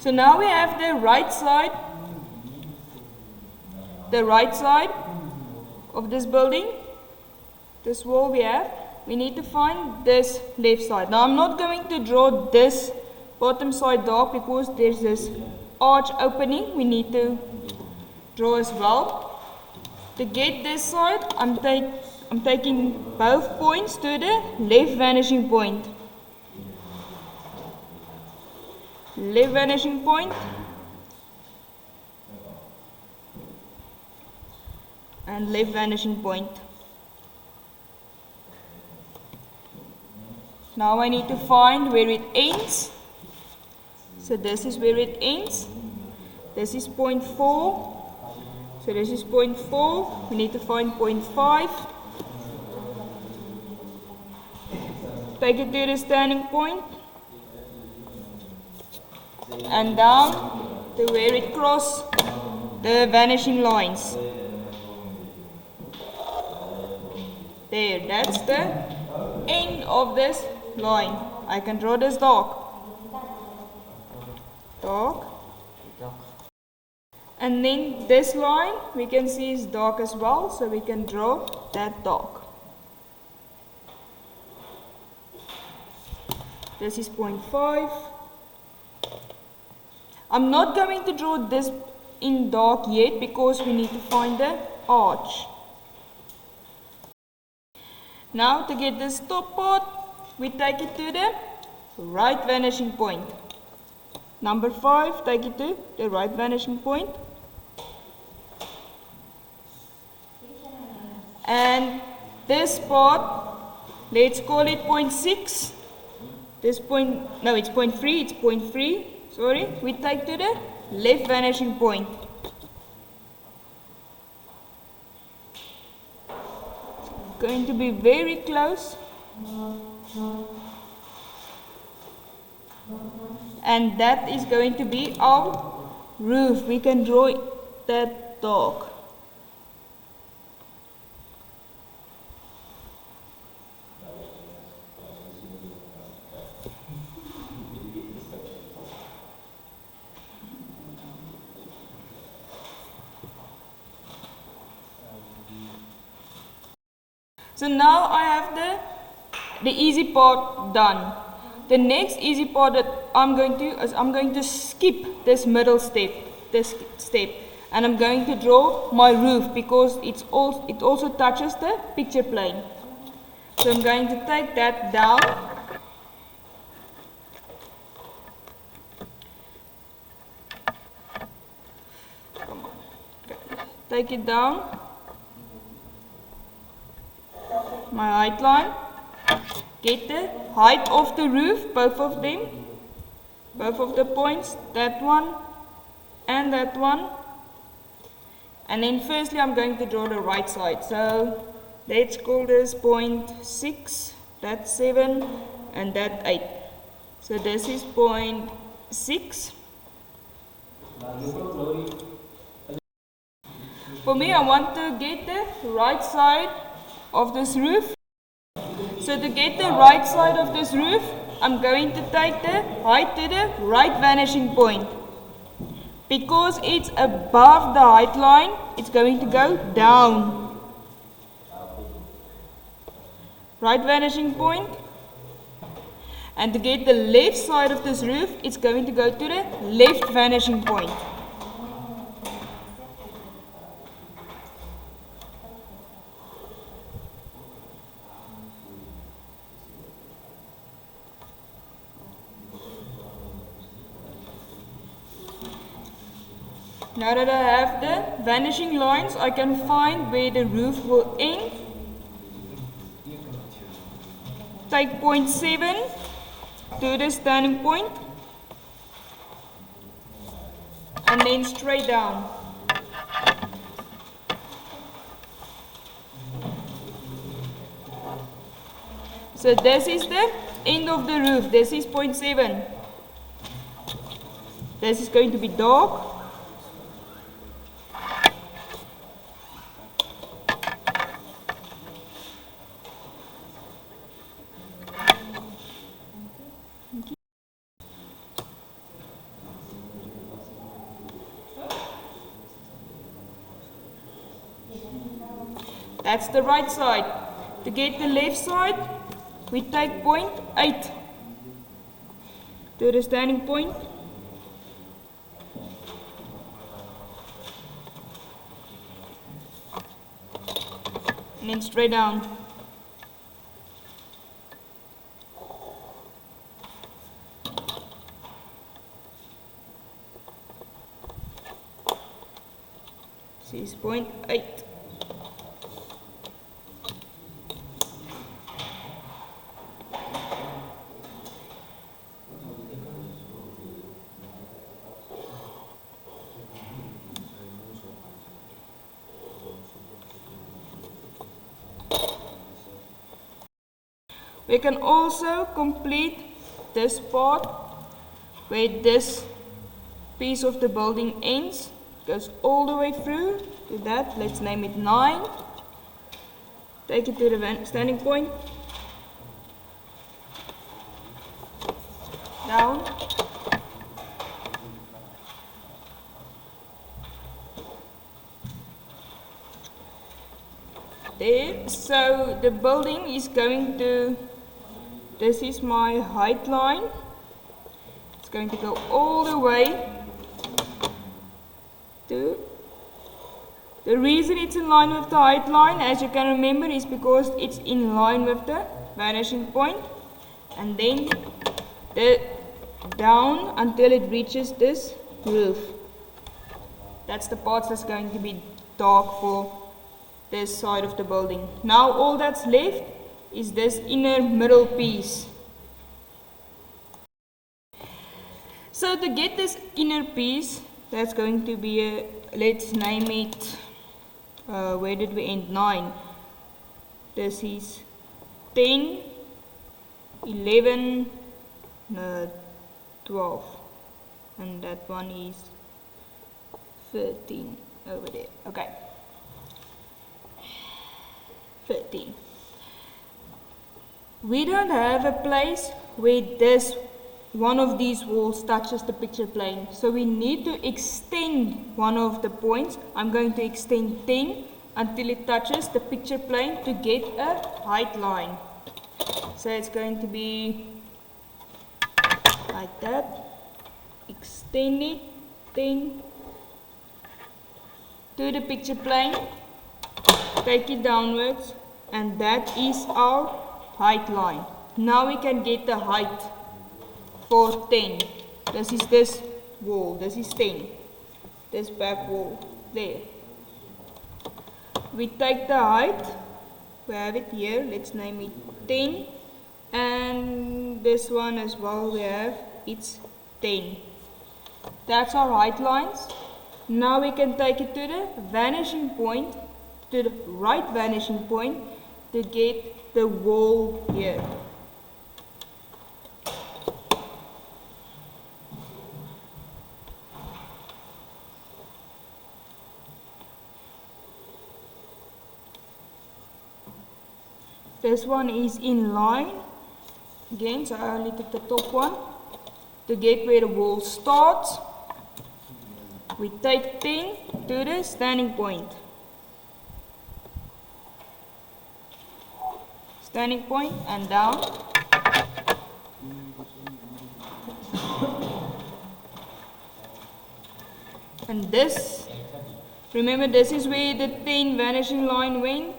So now we have the right side of this building, this wall we have. We need to find this left side. Now I'm not going to draw this bottom side dark because there's this arch opening we need to draw as well. To get this side, I'm taking both points to the left vanishing point. Left vanishing point and left vanishing point. Now I need to find where it ends. So this is where it ends. This is point 4. So this is point 4. We need to find point 5. Take it to the standing point. And down to where it crosses the vanishing lines. There, that's the end of this line. I can draw this dark. And then this line we can see is dark as well, so we can draw that dark. This is point 5. I'm not going to draw this in dark yet because we need to find the arch. Now to get this top part, we take it to the right vanishing point. Number 5, take it to the right vanishing point. And this part, let's call it point 6. This point, no, it's point 3, it's point 3. Sorry, we take to the left vanishing point. It's going to be very close. And that is going to be our roof. We can draw that dark. So now I have the easy part done. The next easy part that I'm going to skip this middle step, and I'm going to draw my roof because it also touches the picture plane. So I'm going to take that down. Take it down. My height line. Get the height of the roof, both of them, both of the points, that one and that one. And then firstly I'm going to draw the right side. So let's call this point 6, that's 7 and that 8. So this is point 6. For me, I want to get the right side of this roof. So to get the right side of this roof, I'm going to take the height to the right vanishing point. Because it's above the height line, it's going to go down. Right vanishing point. And to get the left side of this roof, it's going to go to the left vanishing point. Now that I have the vanishing lines, I can find where the roof will end. Take point 7 to the standing point and then straight down. So this is the end of the roof. This is point 7. This is going to be dark. That's the right side. To get the left side, we take point 8 to the standing point. And then straight down. This is point 8. We can also complete this part where this piece of the building ends, goes all the way through to that. Let's name it 9. Take it to the standing point. Down. There. So the building is going to, this is my height line. It's going to go all the way to, the reason it's in line with the height line, as you can remember, is because it's in line with the vanishing point, and then down until it reaches this roof. That's the part that's going to be dark for this side of the building. Now all that's left is this inner middle piece. So to get this inner piece, that's going to be a, let's name it, where did we end? 9. This is 10, 11, 12, and that one is 13 over there. Okay, 13. We don't have a place where this one of these walls touches the picture plane, so we need to extend one of the points. I'm going to extend 10 until it touches the picture plane to get a height line. So it's going to be like that. Extend it 10 to the picture plane, take it downwards, and that is our height line. Now we can get the height for 10. This is this wall, this is 10. This back wall, there. We take the height, we have it here, let's name it 10. And this one as well we have, it's 10. That's our height lines. Now we can take it to the vanishing point, to the right vanishing point, to get the wall here. This one is in line. Again, so I only took the top one. To get where the wall starts, we take 10 to the standing point. Standing point and down. And this, remember this is where the 10 vanishing line went.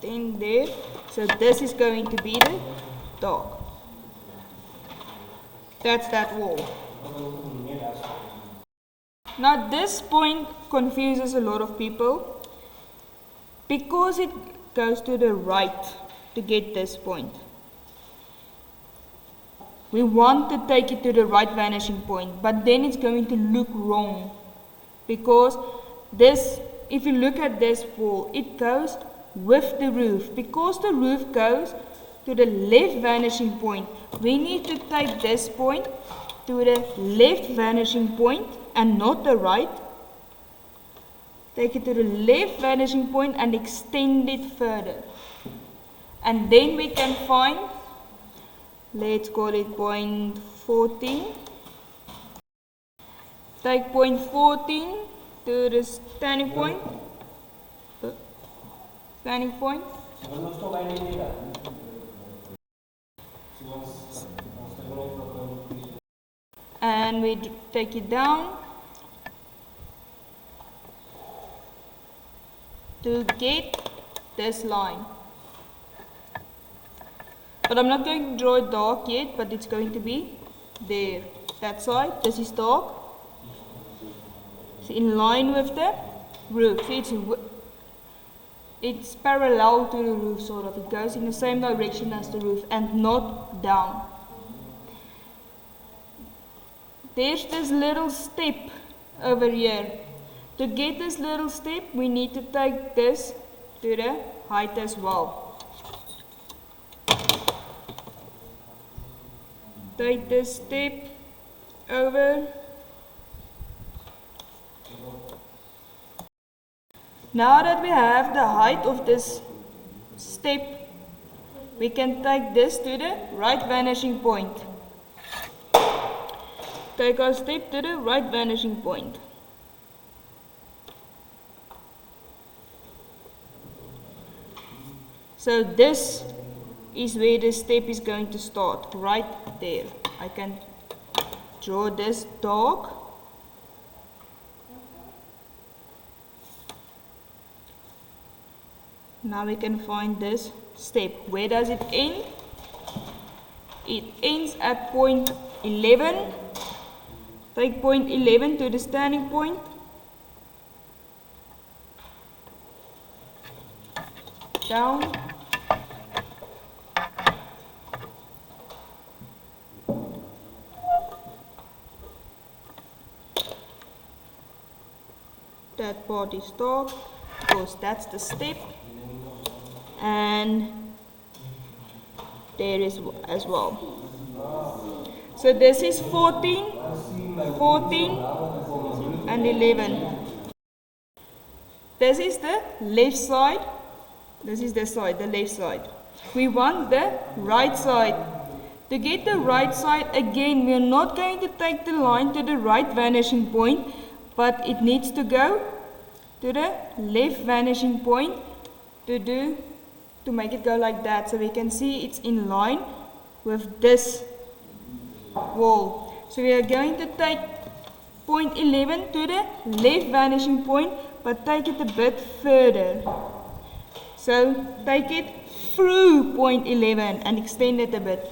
10 there. So this is going to be the dark. That's that wall. Now this point confuses a lot of people because it goes to the right to get this point. We want to take it to the right vanishing point, but then it's going to look wrong because this, if you look at this wall, it goes with the roof. Because the roof goes to the left vanishing point, we need to take this point to the left vanishing point and not the right. Take it to the left vanishing point and extend it further. And then we can find, let's call it point 14. Take point 14 to the standing point. standing point. And we take it down to get this line. But I'm not going to draw it dark yet, but it's going to be there. That side, this is dark. It's in line with the roof. See, it's parallel to the roof, sort of. It goes in the same direction as the roof and not down. There's this little step over here. To get this little step, we need to take this to the height as well. Take this step over. Now that we have the height of this step, we can take this to the right vanishing point. Take our step to the right vanishing point. So this is where the step is going to start, right there. I can draw this dark. Now we can find this step. Where does it end? It ends at point 11. Take point 11 to the standing point. Down. That part is dark because that's the step. And there is as well. So this is 14, 14 and 11. This is the left side. This is the side, the left side. We want the right side. To get the right side, again, we are not going to take the line to the right vanishing point, but it needs to go to the left vanishing point to make it go like that. So we can see it's in line with this wall. So we are going to take point 11 to the left vanishing point, but take it a bit further. So take it through point 11 and extend it a bit.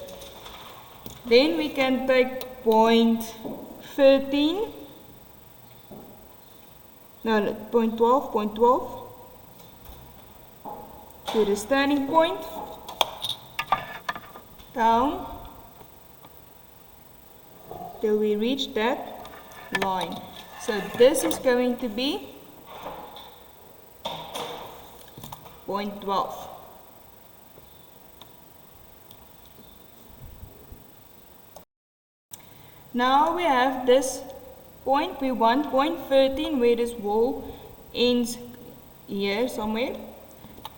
Then we can take point 13. No, point 12 to the standing point, down till we reach that line. So this is going to be point 12. Now we have this point. We want point 13 where this wall ends here somewhere.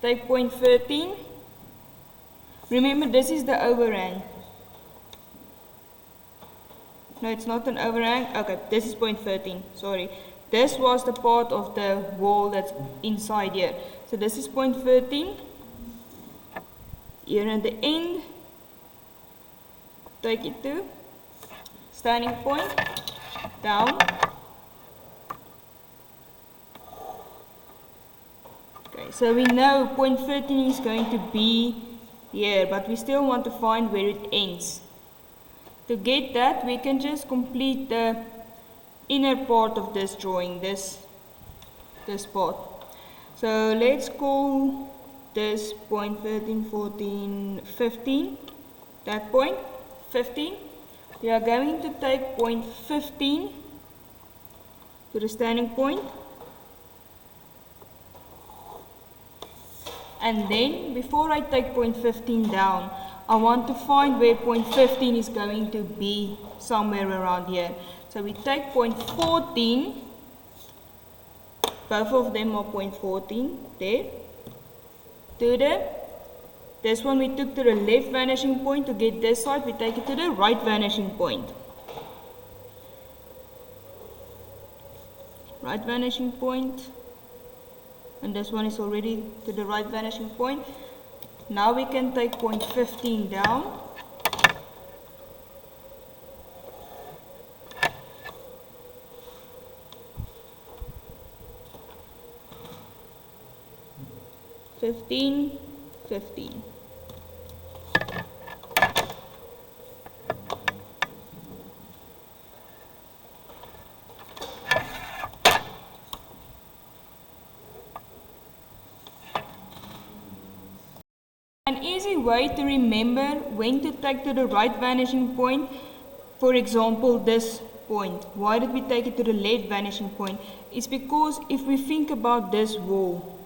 Take point 13. Remember, this is the overhang. No, it's not an overhang. Okay, this is point 13. Sorry. This was the part of the wall that's inside here. So this is point 13. Here at the end, take it to standing point, down. Okay, so we know point 13 is going to be here, but we still want to find where it ends. To get that, we can just complete the inner part of this drawing, this part. So let's call this point 13, 14, 15. That point, 15. We are going to take point 15 to the standing point. And then, before I take point 15 down, I want to find where point 15 is going to be, somewhere around here. So we take point 14, both of them are point 14, there, to this one we took to the left vanishing point. To get this side, we take it to the right vanishing point. Right vanishing point. and this one is already to the right vanishing point. Now we can take point 15 down. Fifteen. An easy way to remember when to take to the right vanishing point, for example this point. Why did we take it to the left vanishing point? It's because if we think about this wall,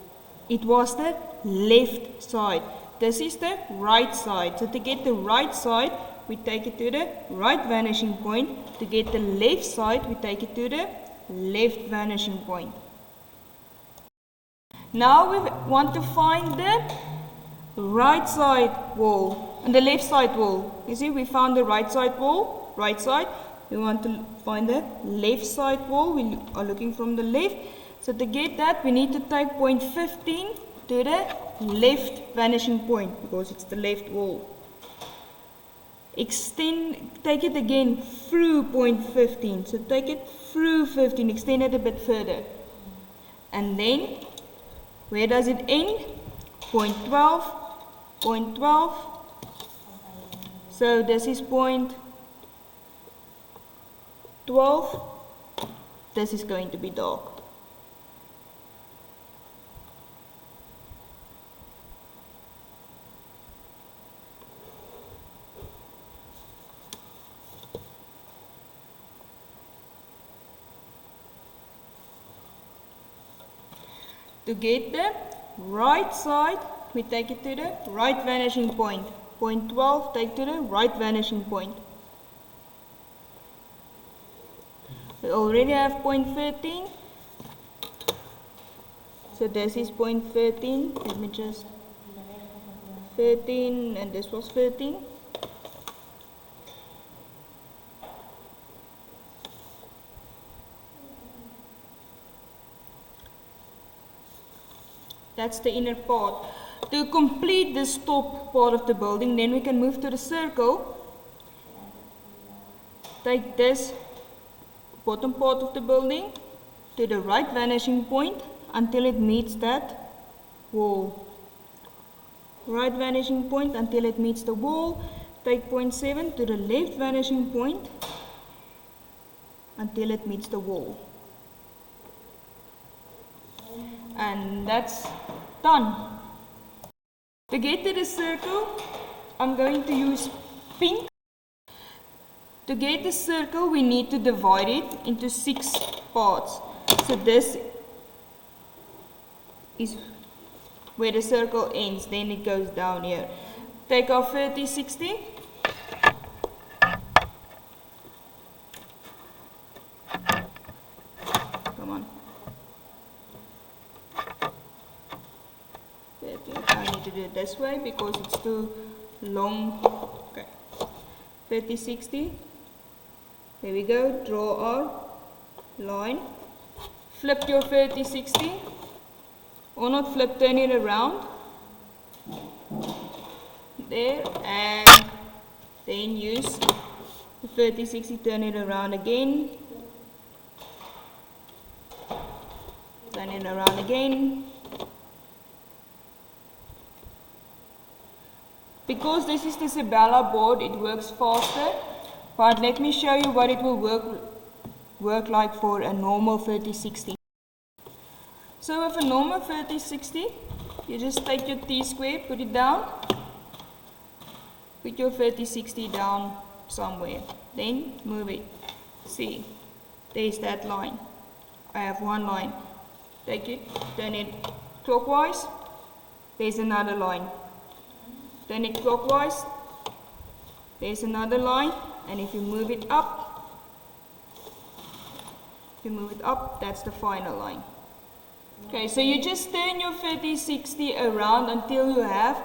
it was the left side. This is the right side. So to get the right side, we take it to the right vanishing point. To get the left side, we take it to the left vanishing point. Now we want to find the right side wall and the left side wall. You see, we found the right side wall, right side. We want to find the left side wall. We are looking from the left. So to get that, we need to take point 15 to the left vanishing point because it's the left wall. Take it again through point 15. So take it through 15, extend it a bit further. And then, where does it end? Point 12. Point 12. So this is point 12. This is going to be dark. To get the right side, we take it to the right vanishing point. Point 12, take to the right vanishing point. We already have point 13. So this is point 13. Let me just 13 and this was 13. That's the inner part. To complete this top part of the building, then we can move to the circle. Take this bottom part of the building to the right vanishing point until it meets that wall. Right vanishing point until it meets the wall. Take point 7 to the left vanishing point until it meets the wall. And that's done. To get to the circle, I'm going to use pink. To get the circle, we need to divide it into 6 parts. So this is where the circle ends, then it goes down here. Take our 30, 60. Come on. I need to do it this way because it's too long. Okay. 30, 60. There we go. Draw our line. Flip your 30, 60. Or not flip, turn it around. There. And then use the 30, 60, turn it around again. Turn it around again. Because this is the Sabella board, it works faster, but let me show you what it will work like for a normal 30-60. So with a normal 30-60, you just take your T-square, put it down, put your 30-60 down somewhere, then move it. See, there's that line. I have one line. Take it, turn it clockwise, there's another line. Turn it clockwise, there's another line, and if you move it up, that's the final line. Okay, so you just turn your 30-60 around until you have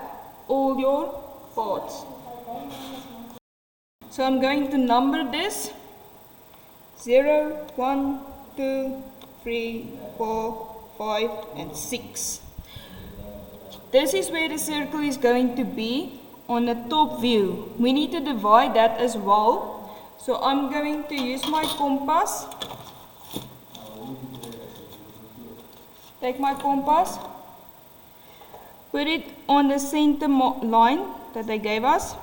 all your parts. So I'm going to number this 0, 1, 2, 3, 4, 5, and 6. This is where the circle is going to be on the top view. We need to divide that as well. So I'm going to use my compass. Take my compass. Put it on the center line that they gave us.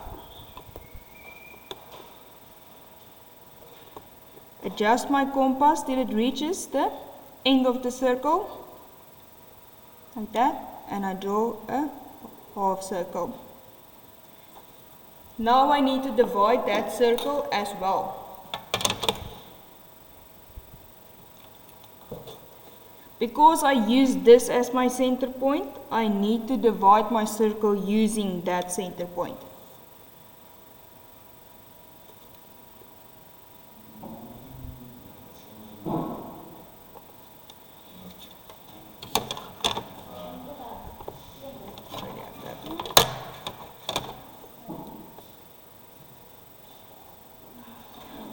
Adjust my compass till it reaches the end of the circle, like that, and I draw a half circle. Now I need to divide that circle as well. Because I use this as my center point, I need to divide my circle using that center point.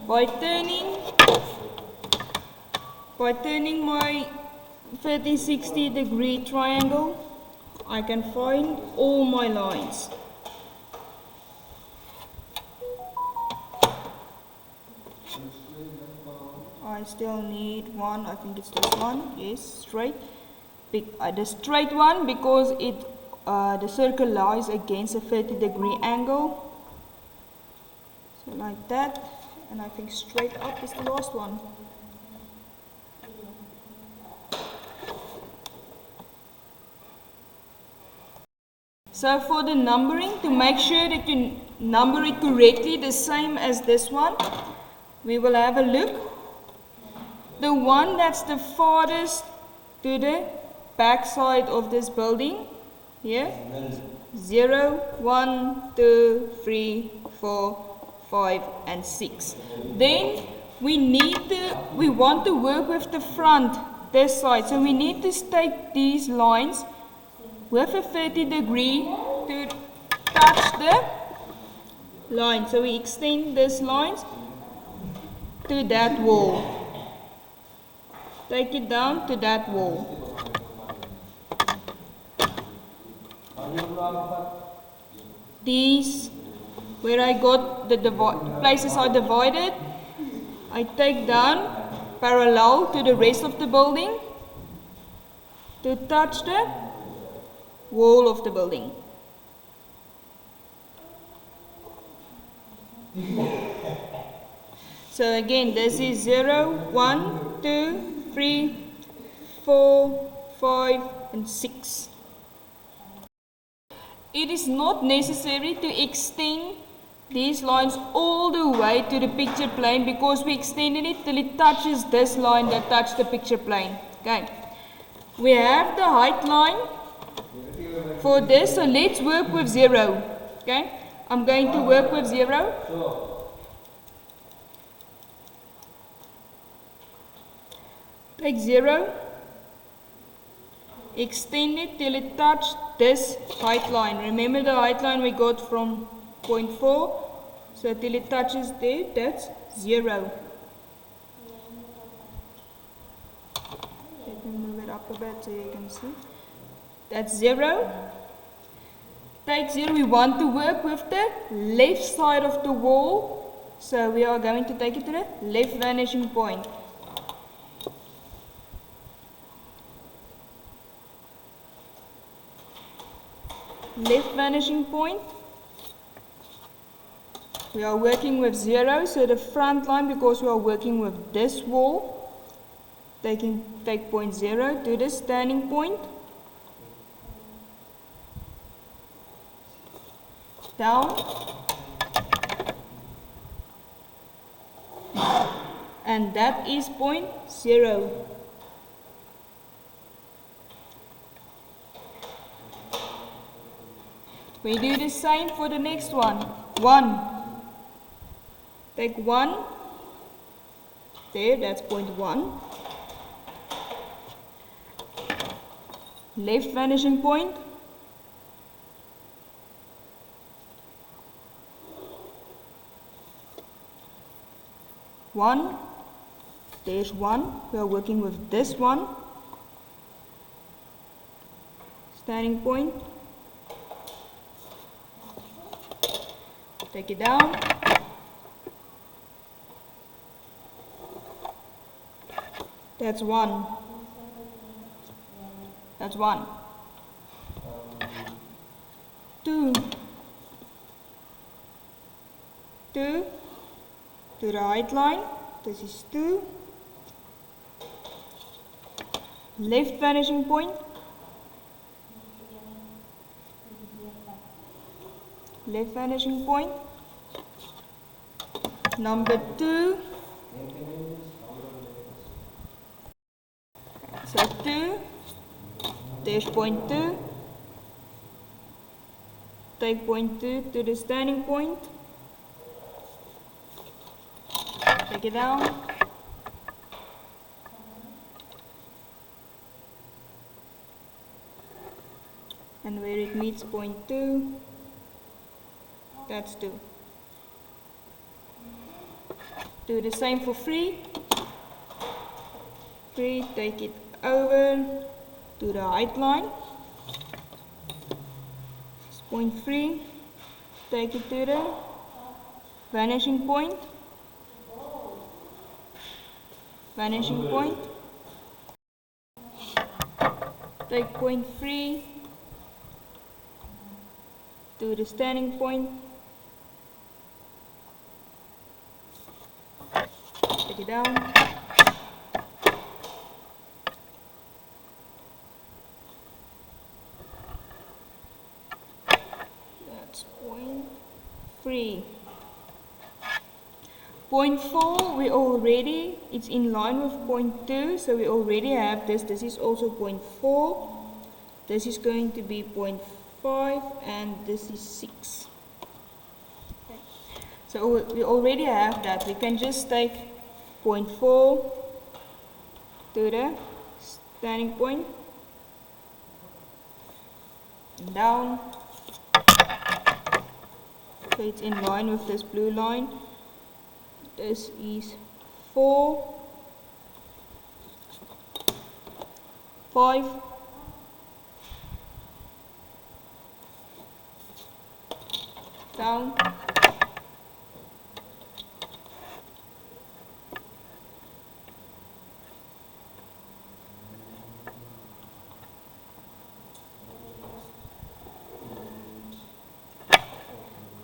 By turning my 30-60 degree triangle, I can find all my lines. I still need one, I think it's this one, yes, straight. The straight one, because the circle lies against a 30-degree angle. So like that, and I think straight up is the last one. So for the numbering, to make sure that you number it correctly, the same as this one, we will have a look. The one that's the farthest to the back side of this building, here, 0, 1, 2, 3, 4, 5, and 6. Then we want to work with the front, this side. So we need to take these lines with a 30 degree to touch the line. So we extend these lines to that wall. Take it down to that wall. These, where I got the places are divided, I take down parallel to the rest of the building to touch the wall of the building. So again, this is 0, 1, 2, 3, 4, 5, and 6. It is not necessary to extend these lines all the way to the picture plane, because we extended it till it touches this line that touches the picture plane. Okay. We have the height line for this, so let's work with 0. Okay. I'm going to work with 0. Take 0, extend it till it touched this height line. Remember the height line we got from point 4, so till it touches there, that's 0. Let me move it up a bit so you can see. That's 0. Take 0, we want to work with the left side of the wall, so we are going to take it to the left vanishing point. Left vanishing point, we are working with 0, so the front line, because we are working with this wall, take point 0 to the standing point, down, and that is point 0. We do the same for the next one. 1. Take 1. There, that's point 1. Left vanishing point. One. There's 1. We are working with this one. Standing point. Take it down. That's one. That's one. Two. Two. To the height line. This is two. Left vanishing point. Left vanishing point. Number two. So two. There's point two. Take point two to the standing point. Take it down. And where it meets point two, that's two. Do the same for three. Three, take it over to the height line. It's point three. Take it to the vanishing point. Vanishing point. Take point three to the standing point. Take it down. That's point three. Point four, it's in line with point two, so we already have this. This is also point four. This is going to be point 5 and this is 6. Okay. So we already have that. We can just take point 4 to the standing point and down. So it's in line with this blue line. This is 4, 5, down,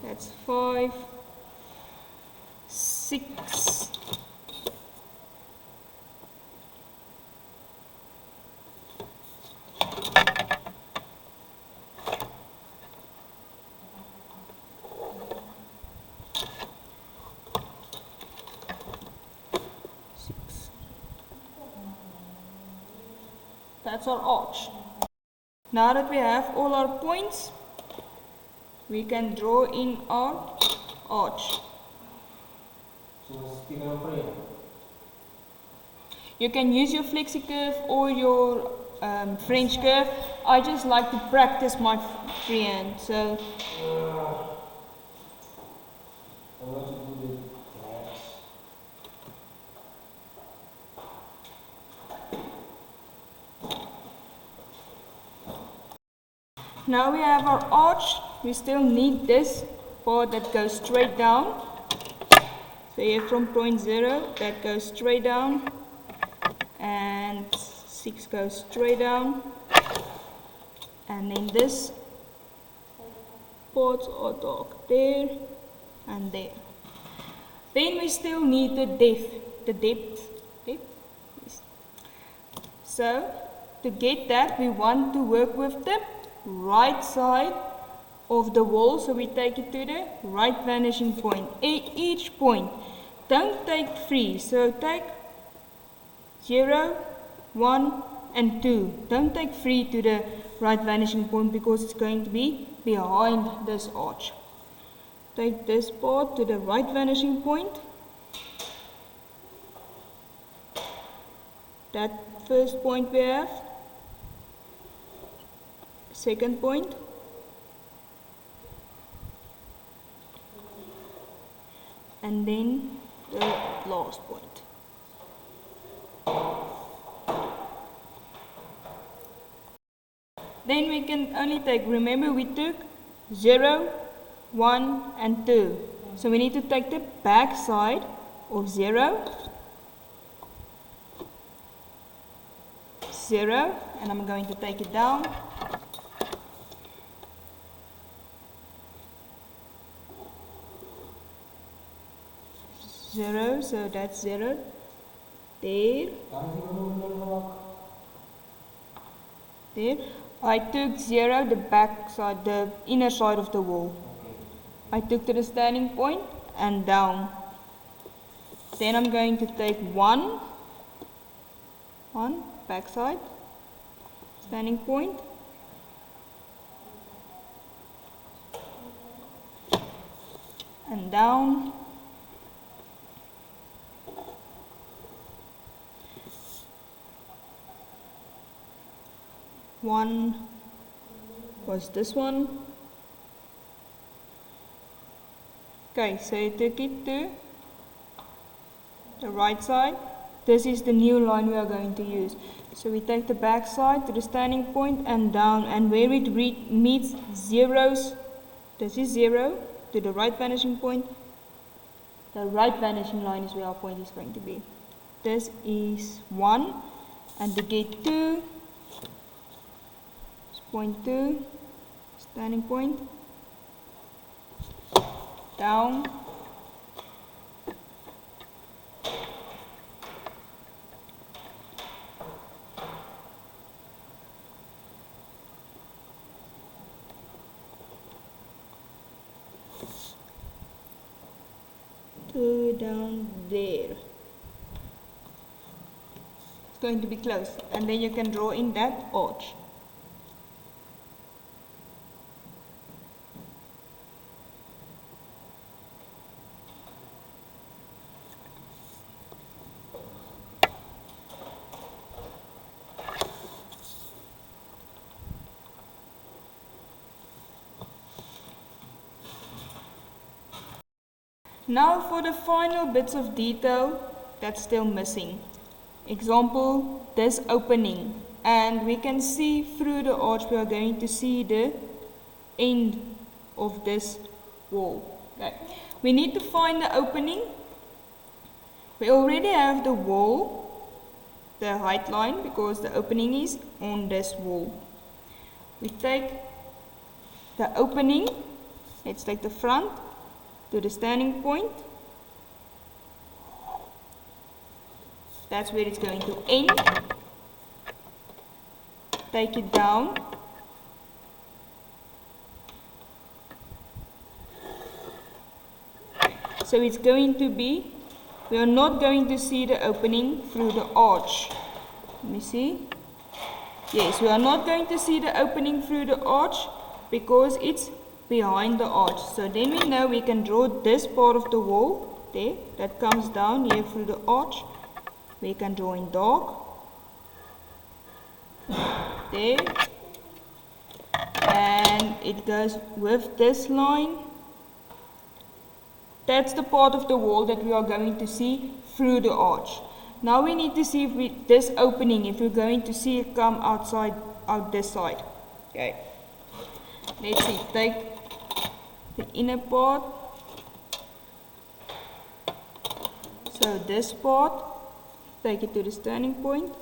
that's 5, 6, 6. That's our arch. Now that we have all our points, we can draw in our arch. You can use your flexi curve or your French curve. I just like to practice my freehand. So now we have our arch. We still need this part that goes straight down. So here from point 0, that goes straight down, and 6 goes straight down, and then this parts are dark there and there. Then we still need the depth. Yes. So to get that, we want to work with the right side of the wall, so we take it to the right vanishing point. Each point, don't take 3, so take 0, 1 and 2. Don't take 3 to the right vanishing point because it's going to be behind this arch. Take this part to the right vanishing point. That first point we have, second point, and then the last point. then we can only take, remember we took 0, 1 and 2. So we need to take the back side of 0, 0, and I'm going to take it down. Zero, so that's 0. There. There. I took 0, the back side, the inner side of the wall. I took to the standing point and down. Then I'm going to take 1, back side, standing point. And down. One was this one. Okay, so you took it to the right side. This is the new line we are going to use. So we take the back side to the standing point and down, and where it meets zeros, this is 0 to the right vanishing point. The right vanishing line is where our point is going to be. This is 1, and to get 2, point 2, standing point, down, to down there. It's going to be close, and then you can draw in that arch. Now for the final bits of detail that's still missing. Example, this opening, and we can see through the arch, we are going to see the end of this wall. Okay. We need to find the opening. We already have the wall, the height line, because the opening is on this wall. We take the opening, let's take the front, to the standing point. That's where it's going to end. Take it down. So it's going to be, we are not going to see the opening through the arch. Let me see. Yes, we are not going to see the opening through the arch because it's behind the arch. So then we know we can draw this part of the wall there that comes down here through the arch. We can draw in dark there, and it goes with this line. That's the part of the wall that we are going to see through the arch. Now we need to see if this opening, if we're going to see it come out this side. Okay, let's see, take the inner part, so this part, take it to the standing point,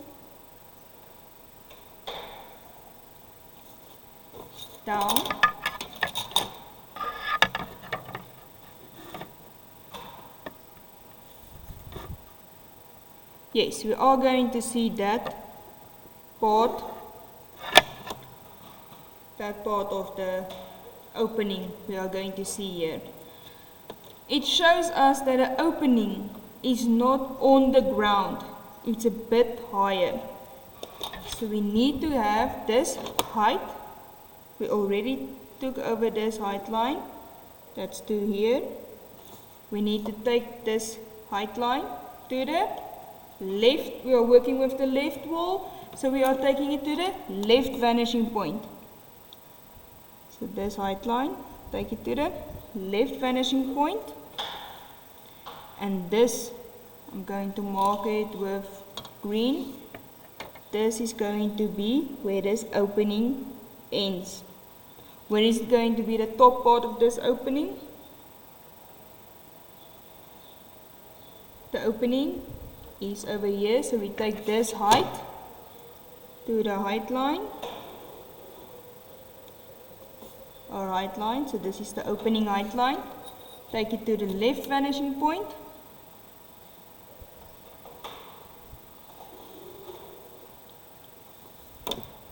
down, yes, we are going to see that part of the opening we are going to see here. It shows us that the opening is not on the ground, it's a bit higher. So we need to have this height. We already took over this height line, that's 2 here. We need to take this height line to the left. We are working with the left wall, so we are taking it to the left vanishing point. So this height line, take it to the left vanishing point, and this, I'm going to mark it with green. This is going to be where this opening ends. Where is it going to be the top part of this opening? The opening is over here, so we take this height to the height line, or height line, so this is the opening height line. Take it to the left vanishing point.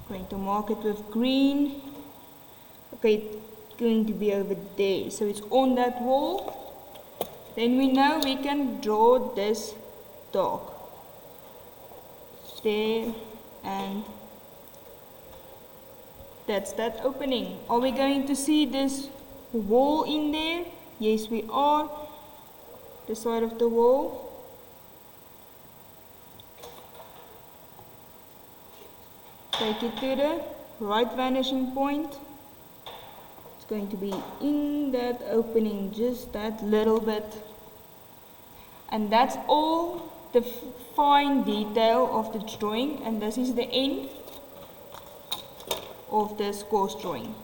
Going to mark it with green. Okay, it's going to be over there, so it's on that wall. Then we know we can draw this dark there, and that's that opening. Are we going to see this wall in there? Yes, we are. The side of the wall. Take it to the right vanishing point. It's going to be in that opening, just that little bit. And that's all the fine detail of the drawing, and this is the end of this course drawing.